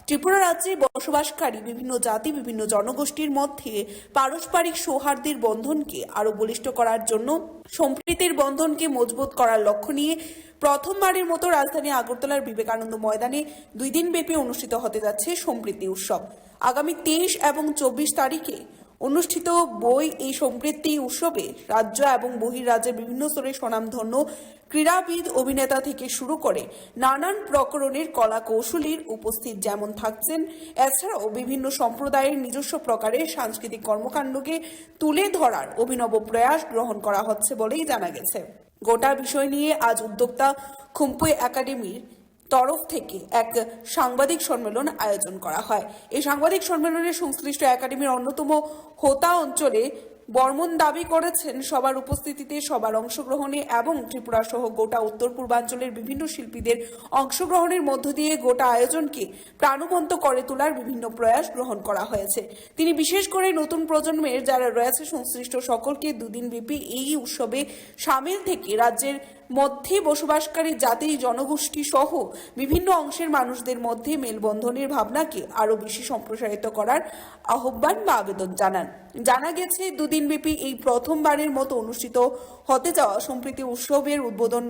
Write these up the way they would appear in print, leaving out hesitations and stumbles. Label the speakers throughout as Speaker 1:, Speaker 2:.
Speaker 1: ত্রিপুরা রাজ্যে বসবাসকারী বিভিন্ন জাতি বিভিন্ন জনগোষ্ঠীর মধ্যে পারস্পরিক সৌহার্দ্যের বন্ধনকে আরো বলিষ্ঠ করার জন্য সম্প্রীতির বন্ধনকে মজবুত করার লক্ষ্য নিয়ে প্রথমবারের মতো রাজধানী আগরতলার বিবেকানন্দ ময়দানে 2 দিন ব্যাপী অনুষ্ঠিত হতে যাচ্ছে সম্প্রীতি উৎসব। আগামী 23 এবং 24 তারিখে অনুষ্ঠিত এই সম্প্রীতি উৎসবে রাজ্য এবং বহির্রাজ্যের বিভিন্ন স্তরের স্বনামধন্য ক্রীড়াবিদ, অভিনেতা থেকে শুরু করে নানান প্রকরণের কলা কৌশলীর উপস্থিত যেমন থাকছেন, এছাড়াও বিভিন্ন সম্প্রদায়ের নিজস্ব প্রকারের সাংস্কৃতিক কর্মকাণ্ডকে তুলে ধরার অভিনব প্রয়াস গ্রহণ করা হচ্ছে বলেই জানা গেছে। গোটা বিষয় নিয়ে আজ উদ্যোক্তা খুম্পুই একাডেমির তরফ থেকে এক সাংবাদিক সম্মেলন আয়োজন করা হয়। এই সাংবাদিক সম্মেলনে সংশ্লিষ্ট একাডেমির অন্যতম হোতা অঞ্চলে বর্মন দাবি করেছেন সবার উপস্থিতিতে, সবার অংশগ্রহণে এবং ত্রিপুরা সহ গোটা উত্তর পূর্বাঞ্চলের বিভিন্ন শিল্পীদের অংশগ্রহণের মধ্য দিয়ে গোটা আয়োজনকে প্রাণবন্ত করে তোলার বিভিন্ন প্রয়াস গ্রহণ করা হয়েছে। তিনি বিশেষ করে নতুন প্রজন্মের যারা রয়েছে সংশ্লিষ্ট সকলকে 2 দিন ব্যাপী এই উৎসবে সামিল থেকে রাজ্যের মধ্যে বসবাসকারী জাতি জনগোষ্ঠী সহ বিভিন্ন অংশের মানুষদের মধ্যে মেলবন্ধনের ভাবনাকে আরো বেশি সম্প্রসারিত করার আহ্বান বা আবেদন জানান। জানা গেছে 2 দিনব্যাপী এই প্রথমবারের মতো অনুষ্ঠিত হতে যাওয়া সম্প্রীতি উৎসবের উদ্বোধন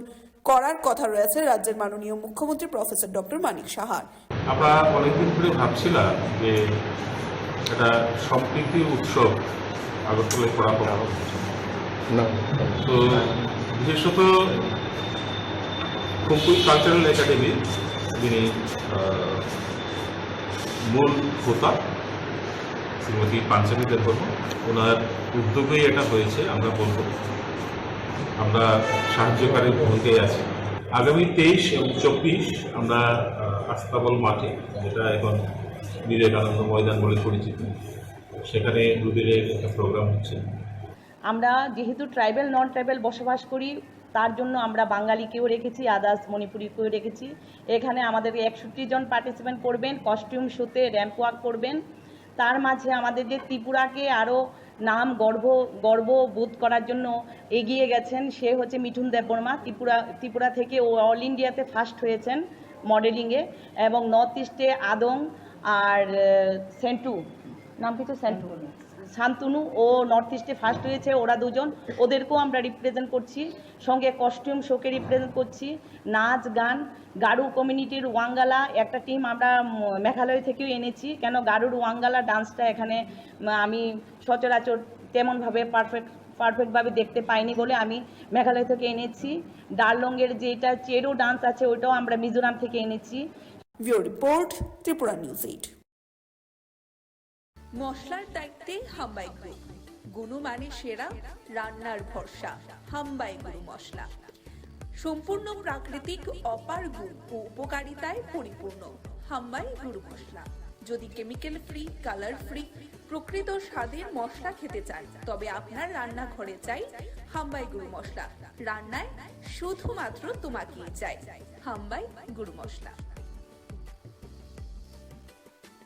Speaker 1: করার কথা রয়েছে রাজ্যের মাননীয় মুখ্যমন্ত্রী প্রফেসর ডক্টর মানিক সাহার।
Speaker 2: আমরা অনেকদিন ধরে ভাবছিলাম যে এটা সম্প্রীতি উৎসব আগরতলায় করা না, তো বিশেষত খুম্পুই কালচারাল একাডেমি যিনি মূল হোতা শ্রীমতী পাঞ্চালী দেববর্মা, ওনার উদ্যোগেই এটা হয়েছে। আমরা বলব আমরা সাহায্যকারী ভূমিকায় আছি। আগামী 23 এবং 24 আমরা আস্তাবল মাঠে, যেটা এখন বিবেকানন্দ ময়দান বলে পরিচিত, সেখানে 2 দিনের একটা প্রোগ্রাম হচ্ছে।
Speaker 3: আমরা যেহেতু ট্রাইবেল নন ট্রাইবেল বসবাস করি, তার জন্য আমরা বাঙালিকেও রেখেছি, আদার্স মণিপুরিকেও রেখেছি। এখানে আমাদের 61 জন পার্টিসিপেন্ট করবেন, কস্টিউম শোতে র্যাম্প ওয়াক করবেন। তার মাঝে আমাদের যে ত্রিপুরাকে আরও নাম গর্ববোধ করার জন্য এগিয়ে গেছেন, সে হচ্ছে মিঠুন দেববর্মা। ত্রিপুরা থেকে ও অল ইন্ডিয়াতে ফার্স্ট হয়েছেন মডেলিংয়ে, এবং নর্থ ইস্টে আদং আর সেন্টু, নাম কিছু শান্তনু, ও নর্থ ইস্টে ফার্স্ট হয়েছে। ওরা 2 জন, ওদেরকেও আমরা রিপ্রেজেন্ট করছি। সঙ্গে কস্টিউম শোকে রিপ্রেজেন্ট করছি, নাচ গান। গারু কমিউনিটির ওয়াঙ্গালা একটা টিম আমরা মেঘালয় থেকেও এনেছি, কেন গারুর ওয়াঙ্গালা ডান্সটা এখানে আমি সচরাচর তেমনভাবে পারফেক্টভাবে দেখতে পাইনি বলে আমি মেঘালয় থেকে এনেছি। ডারলংয়ের যেটা চেরো ডান্স আছে ওইটাও আমরা মিজোরাম থেকে এনেছি।
Speaker 1: Bureau report, Tripura news 8।
Speaker 4: মশলার দায়িত্বে হাম্বাই গ্রুপ, গুণমানে সেরা, রান্নার ভরসা। হাম্বাই গুরু মশলা সম্পূর্ণ প্রাকৃতিক, অপার গুণ ও উপকারিতায় পরিপূর্ণ। হাম্বাই গুরু মশলা। যদি কেমিক্যাল ফ্রি, কালার ফ্রি, প্রকৃত স্বাদের মশলা খেতে চান, তবে আপনার রান্নাঘরে চাই হাম্বাই গুরু মশলা। রান্নায় শুধুমাত্র তোমাকেই চাই হাম্বাই গুরু মশলা।